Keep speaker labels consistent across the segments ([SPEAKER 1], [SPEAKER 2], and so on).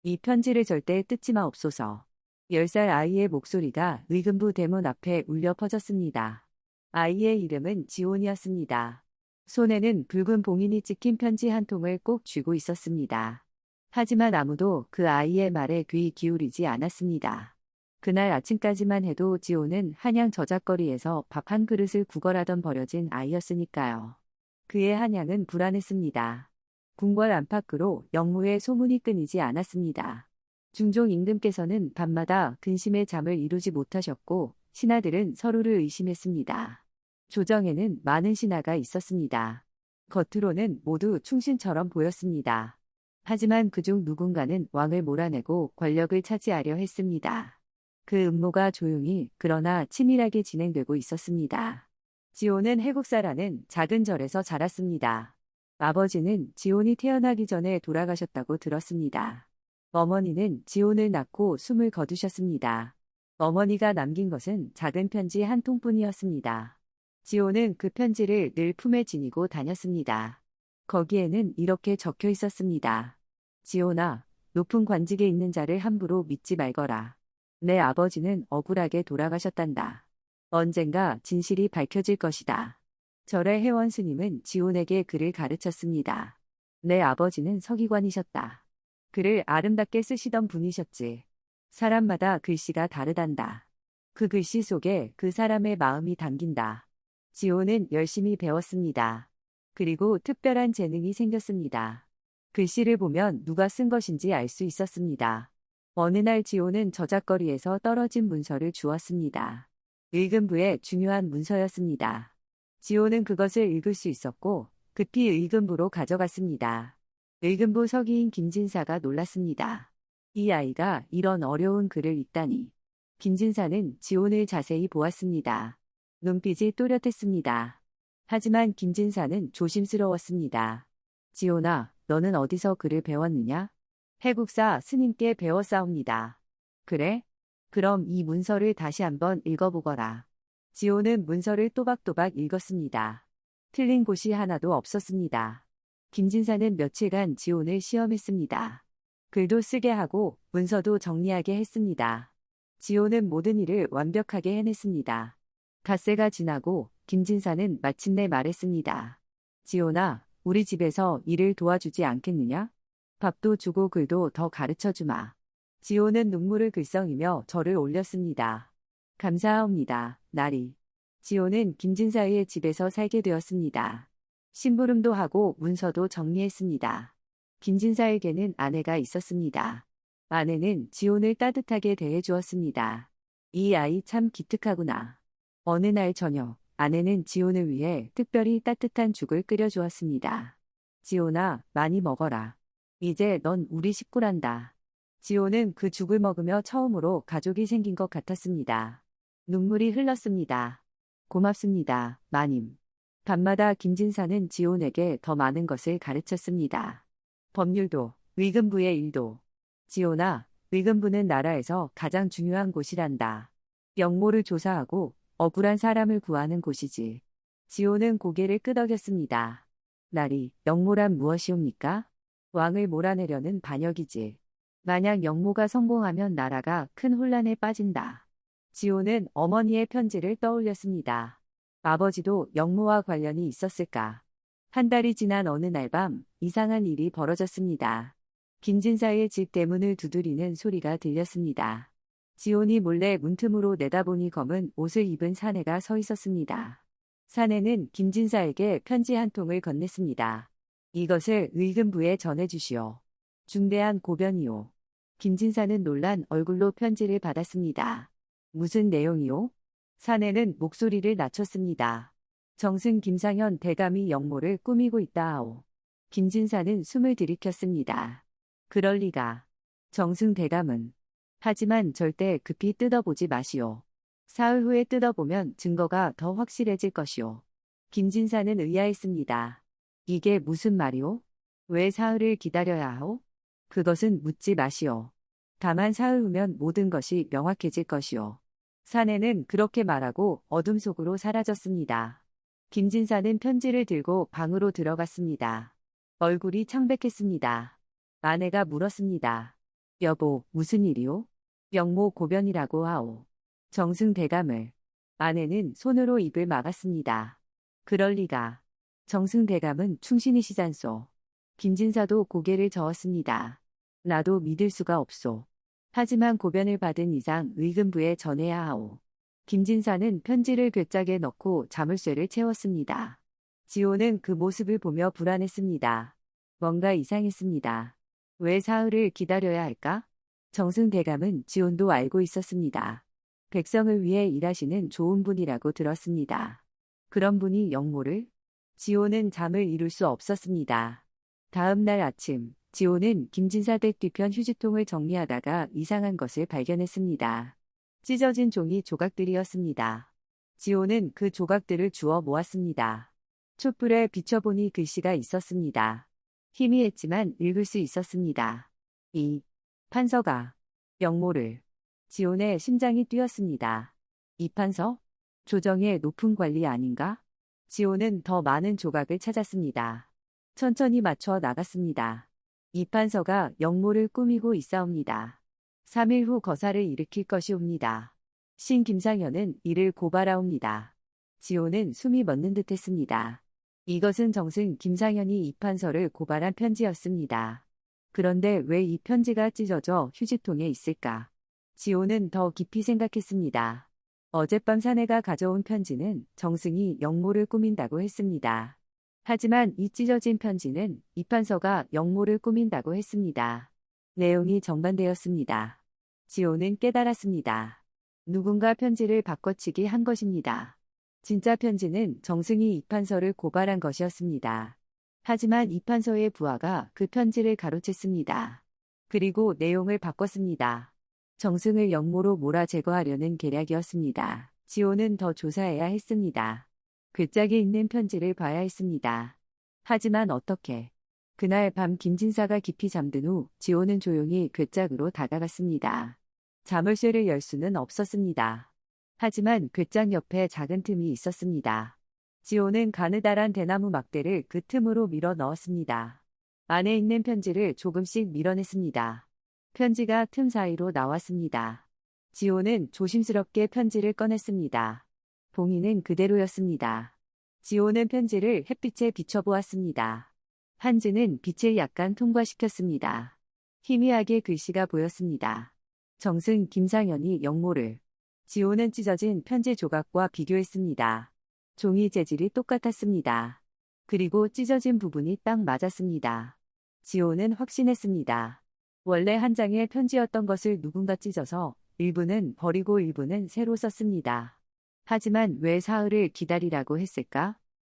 [SPEAKER 1] 이 편지를 절대 뜯지 마옵소서. 10살 아이의 목소리가 의금부 대문 앞에 울려 퍼졌습니다. 아이의 이름은 지온이었습니다. 손에는 붉은 봉인이 찍힌 편지 한 통을 꼭 쥐고 있었습니다. 하지만 아무도 그 아이의 말에 귀 기울이지 않았습니다. 그날 아침까지만 해도 지온은 한양 저작거리에서 밥 한 그릇을 구걸하던 버려진 아이였으니까요. 그의 한양은 불안했습니다. 궁궐 안팎으로 영무의 소문이 끊이지 않았습니다. 중종 임금께서는 밤마다 근심의 잠을 이루지 못하셨고 신하들은 서로를 의심했습니다. 조정에는 많은 신하가 있었습니다. 겉으로는 모두 충신처럼 보였습니다. 하지만 그중 누군가는 왕을 몰아내고 권력을 차지하려 했습니다. 그 음모가 조용히 그러나 치밀하게 진행되고 있었습니다. 지온은 해국사라는 작은 절에서 자랐습니다. 아버지는 지온이 태어나기 전에 돌아가셨다고 들었습니다. 어머니는 지온을 낳고 숨을 거두셨습니다. 어머니가 남긴 것은 작은 편지 한 통뿐이었습니다. 지온은 그 편지를 늘 품에 지니고 다녔습니다. 거기에는 이렇게 적혀 있었습니다. 지온아, 높은 관직에 있는 자를 함부로 믿지 말거라. 내 아버지는 억울하게 돌아가셨단다. 언젠가 진실이 밝혀질 것이다. 절의 회원 스님은 지온에게 글을 가르쳤습니다. 내 아버지는 서기관이셨다. 글을 아름답게 쓰시던 분이셨지. 사람마다 글씨가 다르단다. 그 글씨 속에 그 사람의 마음이 담긴다. 지온은 열심히 배웠습니다. 그리고 특별한 재능이 생겼습니다. 글씨를 보면 누가 쓴 것인지 알 수 있었습니다. 어느 날 지온은 저작거리에서 떨어진 문서를 주었습니다. 의금부의 중요한 문서였습니다. 지온은 그것을 읽을 수 있었고 급히 의금부로 가져갔습니다. 의금부 서기인 김진사가 놀랐습니다. 이 아이가 이런 어려운 글을 읽다니. 김진사는 지온을 자세히 보았습니다. 눈빛이 또렷했습니다. 하지만 김진사는 조심스러웠습니다. 지온아, 너는 어디서 글을 배웠느냐? 해국사 스님께 배웠사옵니다. 그래? 그럼 이 문서를 다시 한번 읽어보거라. 지온은 문서를 또박또박 읽었습니다. 틀린 곳이 하나도 없었습니다. 김진사는 며칠간 지온을 시험했습니다. 글도 쓰게 하고 문서도 정리하게 했습니다. 지온은 모든 일을 완벽하게 해냈습니다. 닷새가 지나고 김진사는 마침내 말했습니다. 지온아, 우리 집에서 일을 도와주지 않겠느냐? 밥도 주고 글도 더 가르쳐주마. 지온은 눈물을 글썽이며 절을 올렸습니다. 감사하옵니다, 나리. 지온은 김진사의 집에서 살게 되었습니다. 심부름도 하고 문서도 정리했습니다. 김진사에게는 아내가 있었습니다. 아내는 지온을 따뜻하게 대해주었습니다. 이 아이 참 기특하구나. 어느 날 저녁, 아내는 지온을 위해 특별히 따뜻한 죽을 끓여주었습니다. 지온아, 많이 먹어라. 이제 넌 우리 식구란다. 지온은 그 죽을 먹으며 처음으로 가족이 생긴 것 같았습니다. 눈물이 흘렀습니다. 고맙습니다, 마님. 밤마다 김진사는 지온에게 더 많은 것을 가르쳤습니다. 법률도, 의금부의 일도. 지온아, 의금부는 나라에서 가장 중요한 곳이란다. 역모를 조사하고 억울한 사람을 구하는 곳이지. 지온은 고개를 끄덕였습니다. 나리, 역모란 무엇이옵니까? 왕을 몰아내려는 반역이지. 만약 역모가 성공하면 나라가 큰 혼란에 빠진다. 지온은 어머니의 편지를 떠올렸습니다. 아버지도 역모와 관련이 있었을까? 한 달이 지난 어느 날 밤 이상한 일이 벌어졌습니다. 김진사의 집 대문을 두드리는 소리가 들렸습니다. 지온이 몰래 문틈으로 내다보니 검은 옷을 입은 사내가 서 있었습니다. 사내는 김진사에게 편지 한 통을 건넸습니다. 이것을 의금부에 전해주시오. 중대한 고변이오. 김진사는 놀란 얼굴로 편지를 받았습니다. 무슨 내용이오? 사내는 목소리를 낮췄습니다. 정승 김상현 대감이 역모를 꾸미고 있다하오. 김진사는 숨을 들이켰습니다. 그럴 리가. 정승 대감은. 하지만 절대 급히 뜯어보지 마시오. 사흘 후에 뜯어보면 증거가 더 확실해질 것이오. 김진사는 의아했습니다. 이게 무슨 말이오? 왜 사흘을 기다려야 하오? 그것은 묻지 마시오. 다만 사흘 후면 모든 것이 명확해질 것이오. 사내는 그렇게 말하고 어둠 속으로 사라졌습니다. 김진사는 편지를 들고 방으로 들어갔습니다. 얼굴이 창백했습니다. 아내가 물었습니다. 여보, 무슨 일이오? 영모 고변이라고 하오. 정승 대감을. 아내는 손으로 입을 막았습니다. 그럴 리가. 정승 대감은 충신이시잖소. 김진사도 고개를 저었습니다. 나도 믿을 수가 없소. 하지만 고변을 받은 이상 의금부에 전해야 하오. 김진사는 편지를 괴짝에 넣고 자물쇠를 채웠습니다. 지호는 그 모습을 보며 불안했습니다. 뭔가 이상했습니다. 왜 사흘을 기다려야 할까? 정승 대감은 지온도 알고 있었습니다. 백성을 위해 일하시는 좋은 분이라고 들었습니다. 그런 분이 영모를? 지호는 잠을 이룰 수 없었습니다. 다음 날 아침, 지호는 김진사 댁 뒤편 휴지통을 정리하다가 이상한 것을 발견했습니다. 찢어진 종이 조각들이었습니다. 지호는 그 조각들을 주워 모았습니다. 촛불에 비춰보니 글씨가 있었습니다. 희미했지만 읽을 수 있었습니다. 이 판서가 영모를. 지온의 심장이 뛰었습니다. 이 판서? 조정의 높은 관리 아닌가? 지온은 더 많은 조각을 찾았습니다. 천천히 맞춰 나갔습니다. 이 판서가 영모를 꾸미고 있사옵니다. 3일 후 거사를 일으킬 것이옵니다. 신 김상현은 이를 고발하옵니다. 지호는 숨이 멎는 듯했습니다. 이것은 정승 김상현이 이 판서를 고발한 편지였습니다. 그런데 왜 이 편지가 찢어져 휴지통에 있을까? 지호는 더 깊이 생각했습니다. 어젯밤 사내가 가져온 편지는 정승이 영모를 꾸민다고 했습니다. 하지만 이 찢어진 편지는 이 판서가 영모를 꾸민다고 했습니다. 내용이 정반대였습니다. 지호는 깨달았습니다. 누군가 편지를 바꿔치기 한 것입니다. 진짜 편지는 정승이 이 판서를 고발한 것이었습니다. 하지만 이 판서의 부하가 그 편지를 가로챘습니다. 그리고 내용을 바꿨습니다. 정승을 영모로 몰아 제거하려는 계략이었습니다. 지호는 더 조사해야 했습니다. 괴짝에 있는 편지를 봐야 했습니다. 하지만 어떻게? 그날 밤 김진사가 깊이 잠든 후 지호는 조용히 괴짝으로 다가갔습니다. 자물쇠를 열 수는 없었습니다. 하지만 괴짝 옆에 작은 틈이 있었습니다. 지호는 가느다란 대나무 막대를 그 틈으로 밀어 넣었습니다. 안에 있는 편지를 조금씩 밀어냈습니다. 편지가 틈 사이로 나왔습니다. 지호는 조심스럽게 편지를 꺼냈습니다. 봉인은 그대로였습니다. 지호는 편지를 햇빛에 비춰보았습니다. 한지는 빛을 약간 통과시켰습니다. 희미하게 글씨가 보였습니다. 정승 김상현이 영모를. 지호는 찢어진 편지 조각과 비교했습니다. 종이 재질이 똑같았습니다. 그리고 찢어진 부분이 딱 맞았습니다. 지호는 확신했습니다. 원래 한 장의 편지였던 것을 누군가 찢어서 일부는 버리고 일부는 새로 썼습니다. 하지만 왜 사흘을 기다리라고 했을까?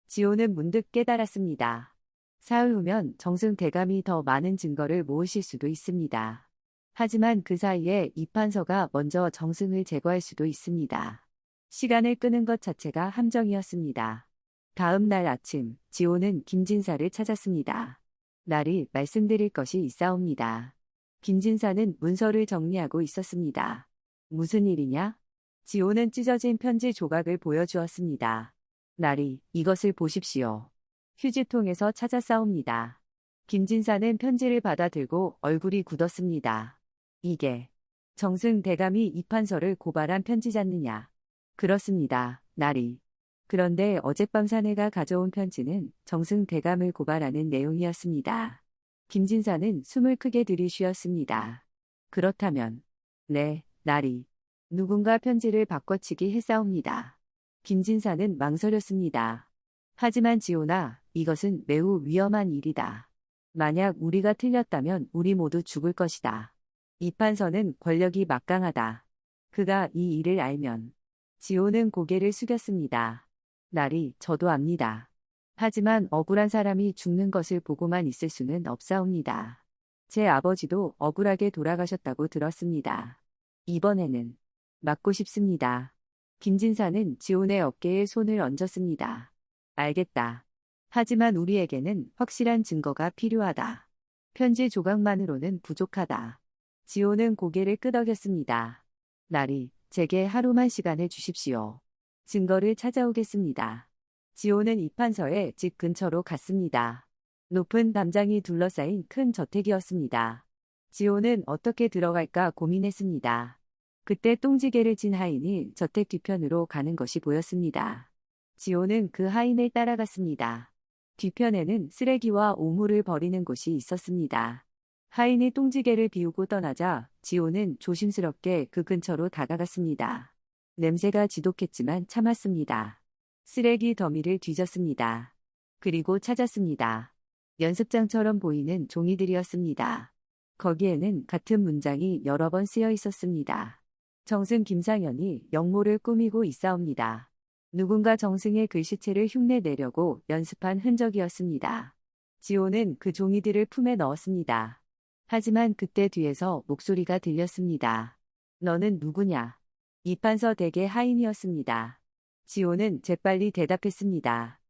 [SPEAKER 1] 지호는 문득 깨달았습니다. 사흘 후면 정승 대감이 더 많은 증거를 모으실 수도 있습니다. 하지만 그 사이에 이 판서가 먼저 정승을 제거할 수도 있습니다. 시간을 끄는 것 자체가 함정이었습니다. 다음 날 아침, 지호는 김진사를 찾았습니다. 날이 말씀드릴 것이 있사옵니다. 김진사는 문서를 정리하고 있었습니다. 무슨 일이냐? 지호는 찢어진 편지 조각을 보여주었습니다. 날이, 이것을 보십시오. 휴지통에서 찾았사옵니다. 김진사는 편지를 받아 들고 얼굴이 굳었습니다. 이게 정승 대감이 이 판서를 고발한 편지잖느냐? 그렇습니다. 날이. 그런데 어젯밤 사내가 가져온 편지는 정승 대감을 고발하는 내용이었습니다. 김진사는 숨을 크게 들이쉬었습니다. 그렇다면, 네, 날이. 누군가 편지를 바꿔치기 했사옵니다. 김진사는 망설였습니다. 하지만 지호나, 이것은 매우 위험한 일이다. 만약 우리가 틀렸다면 우리 모두 죽을 것이다. 이 판서는 권력이 막강하다. 그가 이 일을 알면. 지호는 고개를 숙였습니다. 날이, 저도 압니다. 하지만 억울한 사람이 죽는 것을 보고만 있을 수는 없사옵니다. 제 아버지도 억울하게 돌아가셨다고 들었습니다. 이번에는 맞고 싶습니다. 김진사는 지온의 어깨에 손을 얹었습니다. 알겠다. 하지만 우리에게는 확실한 증거가 필요하다. 편지 조각만으로는 부족하다. 지온은 고개를 끄덕였습니다. 날이, 제게 하루만 시간을 주십시오. 증거를 찾아오겠습니다. 지호는 이 판서의 집 근처로 갔습니다. 높은 담장이 둘러싸인 큰 저택이었습니다. 지호는 어떻게 들어갈까 고민했습니다. 그때 똥지개를 진 하인이 저택 뒤편으로 가는 것이 보였습니다. 지호는 그 하인을 따라갔습니다. 뒤편에는 쓰레기와 오물을 버리는 곳이 있었습니다. 하인이 똥지개를 비우고 떠나자 지호는 조심스럽게 그 근처로 다가갔습니다. 냄새가 지독했지만 참았습니다. 쓰레기 더미를 뒤졌습니다. 그리고 찾았습니다. 연습장처럼 보이는 종이들이었습니다. 거기에는 같은 문장이 여러 번 쓰여 있었습니다. 정승 김상현이 영모를 꾸미고 있사옵니다. 누군가 정승의 글씨체를 흉내내려고 연습한 흔적이었습니다. 지호는 그 종이들을 품에 넣었습니다. 하지만 그때 뒤에서 목소리가 들렸습니다. 너는 누구냐? 이판서 댁의 하인이었습니다. 지호는 재빨리 대답했습니다.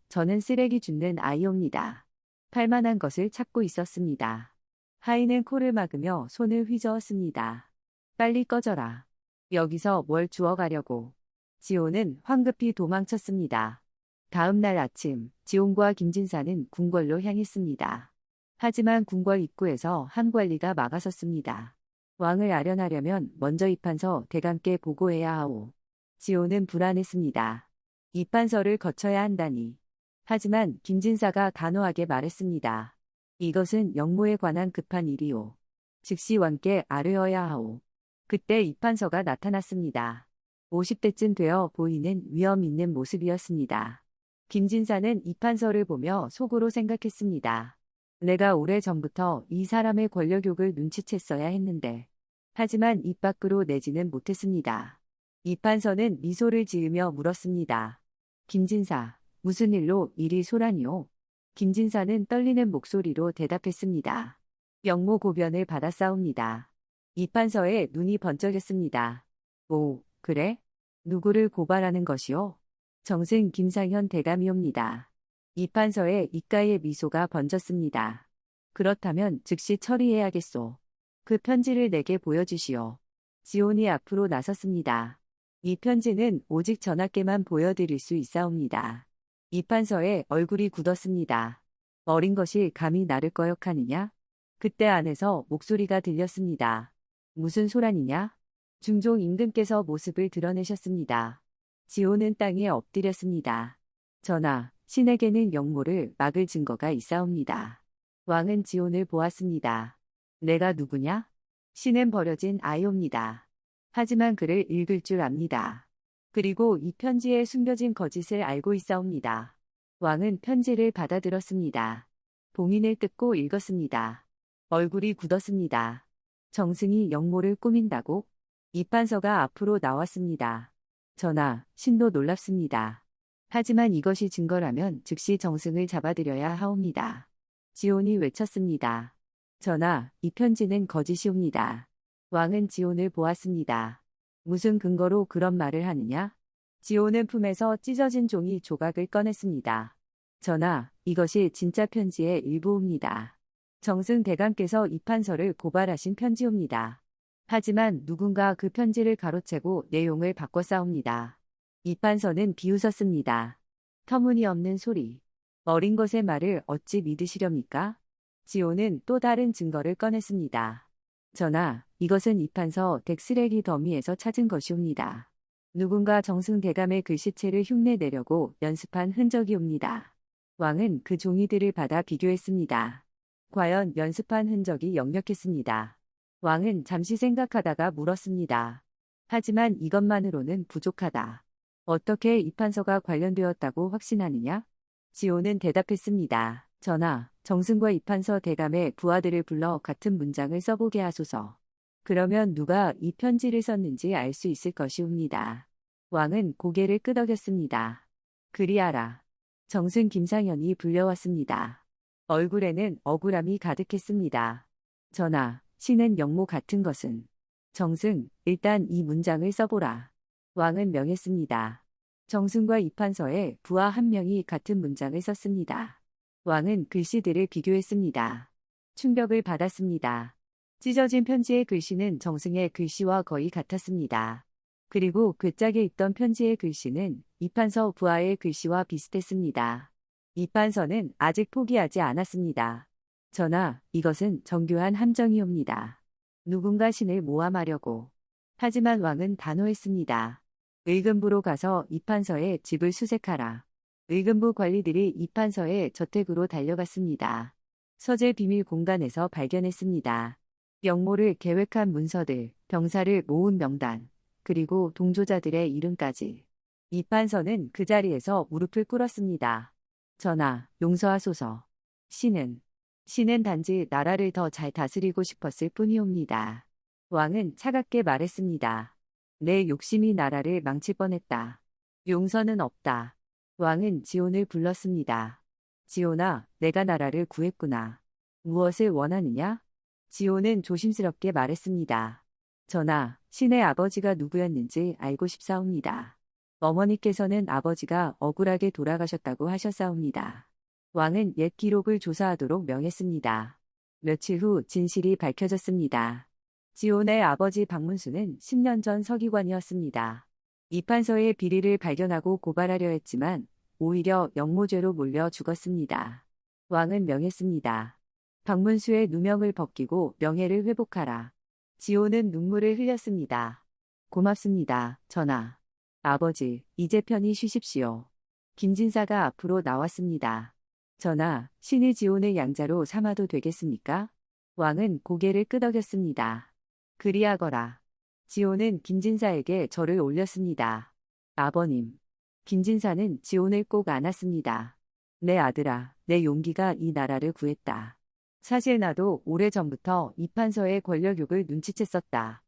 [SPEAKER 1] 저는 쓰레기 줍는 아이옵니다. 팔만한 것을 찾고 있었습니다. 하인은 코를 막으며 손을 휘저었습니다. 빨리 꺼져라. 여기서 뭘 주워가려고. 지호는 황급히 도망쳤습니다. 다음 날 아침, 지온과 김진사는 궁궐로 향했습니다. 하지만 궁궐 입구에서 한 관리가 막아섰습니다. 왕을 아련하려면 먼저 이판서 대감께 보고해야 하오. 지호는 불안했습니다. 이판서를 거쳐야 한다니. 하지만 김진사가 단호하게 말했습니다. 이것은 영모에 관한 급한 일이오. 즉시 왕께 아뢰어야 하오. 그때 이판서가 나타났습니다. 50대쯤 되어 보이는 위험 있는 모습이었습니다. 김진사는 이판서를 보며 속으로 생각했습니다. 내가 오래전부터 이 사람의 권력욕을 눈치챘어야 했는데. 하지만 입 밖으로 내지는 못했습니다. 이판서는 미소를 지으며 물었습니다. 김진사, 무슨 일로 이리 소란이오? 김진사는 떨리는 목소리로 대답했습니다. 영모 고변을 받았사옵니다. 이판서의 눈이 번쩍였습니다. 오, 그래? 누구를 고발하는 것이오? 정승 김상현 대감이옵니다. 이판서의 입가에 미소가 번졌습니다. 그렇다면 즉시 처리해야겠소. 그 편지를 내게 보여주시오. 지온이 앞으로 나섰습니다. 이 편지는 오직 전하께만 보여드릴 수 있사옵니다. 이판서의 얼굴이 굳었습니다. 어린 것이 감히 나를 거역하느냐? 그때 안에서 목소리가 들렸습니다. 무슨 소란이냐? 중종 임금께서 모습을 드러내셨습니다. 지호는 땅에 엎드렸습니다. 전하, 신에게는 영모를 막을 증거가 있사옵니다. 왕은 지온을 보았습니다. 내가 누구냐? 신은 버려진 아이옵니다. 하지만 그를 읽을 줄 압니다. 그리고 이 편지에 숨겨진 거짓을 알고 있사옵니다. 왕은 편지를 받아들었습니다. 봉인을 뜯고 읽었습니다. 얼굴이 굳었습니다. 정승이 영모를 꾸민다고? 이판서가 앞으로 나왔습니다. 전하, 신도 놀랍습니다. 하지만 이것이 증거라면 즉시 정승을 잡아들여야 하옵니다. 지온이 외쳤습니다. 전하, 이 편지는 거짓이옵니다. 왕은 지온을 보았습니다. 무슨 근거로 그런 말을 하느냐? 지온은 품에서 찢어진 종이 조각을 꺼냈습니다. 전하, 이것이 진짜 편지의 일부옵니다. 정승 대감께서 이판서를 고발하신 편지옵니다. 하지만 누군가 그 편지를 가로채고 내용을 바꿔 싸웁니다. 이판서는 비웃었습니다. 터무니없는 소리. 어린 것의 말을 어찌 믿으시렵니까? 지온은 또 다른 증거를 꺼냈습니다. 전하, 이것은 이판서 댁 쓰레기 더미에서 찾은 것이옵니다. 누군가 정승 대감의 글씨체를 흉내내려고 연습한 흔적이옵니다. 왕은 그 종이들을 받아 비교했습니다. 과연 연습한 흔적이 역력했습니다. 왕은 잠시 생각하다가 물었습니다. 하지만 이것만으로는 부족하다. 어떻게 이판서가 관련되었다고 확신하느냐? 지호는 대답했습니다. 전하, 정승과 이판서 대감의 부하들을 불러 같은 문장을 써보게 하소서. 그러면 누가 이 편지를 썼는지 알 수 있을 것이옵니다. 왕은 고개를 끄덕였습니다. 그리하라. 정승 김상현이 불려왔습니다. 얼굴에는 억울함이 가득했습니다. 전하, 신은 영모 같은 것은. 정승, 일단 이 문장을 써보라. 왕은 명했습니다. 정승과 이판서에 부하 한 명이 같은 문장을 썼습니다. 왕은 글씨들을 비교했습니다. 충격을 받았습니다. 찢어진 편지의 글씨는 정승의 글씨와 거의 같았습니다. 그리고 괴짝에 있던 편지의 글씨는 이판서 부하의 글씨와 비슷했습니다. 이판서는 아직 포기하지 않았습니다. 전하, 이것은 정교한 함정이옵니다. 누군가 신을 모함하려고. 하지만 왕은 단호했습니다. 의금부로 가서 이 판서의 집을 수색하라. 의금부 관리들이 이 판서의 저택으로 달려갔습니다. 서재 비밀 공간에서 발견했습니다. 영모를 계획한 문서들, 병사를 모은 명단, 그리고 동조자들의 이름까지. 이 판서는 그 자리에서 무릎을 꿇었습니다. 전하, 용서하소서. 신은 단지 나라를 더 잘 다스리고 싶었을 뿐이옵니다. 왕은 차갑게 말했습니다. 내 욕심이 나라를 망칠 뻔했다. 용서는 없다. 왕은 지온을 불렀습니다. 지온아, 내가 나라를 구했구나. 무엇을 원하느냐? 지온은 조심스럽게 말했습니다. 전하, 신의 아버지가 누구였는지 알고 싶사옵니다. 어머니께서는 아버지가 억울하게 돌아가셨다고 하셨사옵니다. 왕은 옛 기록을 조사하도록 명했습니다. 며칠 후 진실이 밝혀졌습니다. 지온의 아버지 박문수는 10년 전 서기관이었습니다. 이 판서의 비리를 발견하고 고발하려 했지만 오히려 영모죄로 몰려 죽었습니다. 왕은 명했습니다. 박문수의 누명을 벗기고 명예를 회복하라. 지온은 눈물을 흘렸습니다. 고맙습니다, 전하. 아버지, 이제 편히 쉬십시오. 김진사가 앞으로 나왔습니다. 전하, 신이 지온을 양자로 삼아도 되겠습니까? 왕은 고개를 끄덕였습니다. 그리하거라. 지온은 김진사에게 절을 올렸습니다. 아버님. 김진사는 지온을 꼭 안았습니다. 내 아들아, 내 용기가 이 나라를 구했다. 사실 나도 오래전부터 이 판서의 권력욕을 눈치챘었다.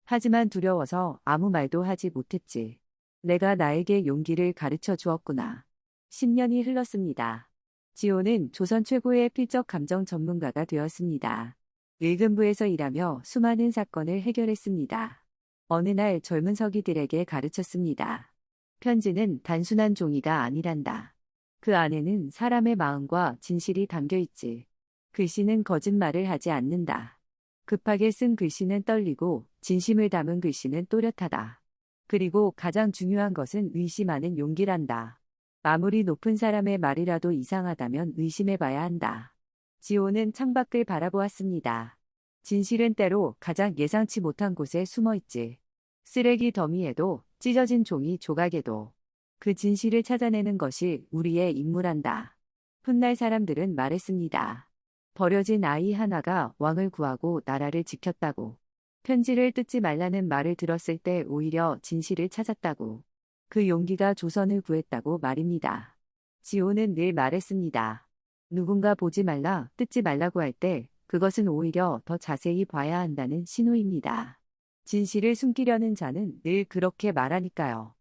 [SPEAKER 1] 하지만 두려워서 아무 말도 하지 못했지. 내가 나에게 용기를 가르쳐 주었구나. 10년이 흘렀습니다. 지온은 조선 최고의 필적 감정 전문가가 되었습니다. 의금부에서 일하며 수많은 사건을 해결했습니다. 어느 날 젊은 서기들에게 가르쳤습니다. 편지는 단순한 종이가 아니란다. 그 안에는 사람의 마음과 진실이 담겨 있지. 글씨는 거짓말을 하지 않는다. 급하게 쓴 글씨는 떨리고 진심을 담은 글씨는 또렷하다. 그리고 가장 중요한 것은 의심하는 용기란다. 아무리 높은 사람의 말이라도 이상하다면 의심해봐야 한다. 지온은 창밖을 바라보았습니다. 진실은 때로 가장 예상치 못한 곳에 숨어있지. 쓰레기 더미에도 찢어진 종이 조각에도. 그 진실을 찾아내는 것이 우리의 임무란다. 훗날 사람들은 말했습니다. 버려진 아이 하나가 왕을 구하고 나라를 지켰다고. 편지를 뜯지 말라는 말을 들었을 때 오히려 진실을 찾았다고. 그 용기가 조선을 구했다고 말입니다. 지온은 늘 말했습니다. 누군가 보지 말라, 뜯지 말라고 할 때 그것은 오히려 더 자세히 봐야 한다는 신호입니다. 진실을 숨기려는 자는 늘 그렇게 말하니까요.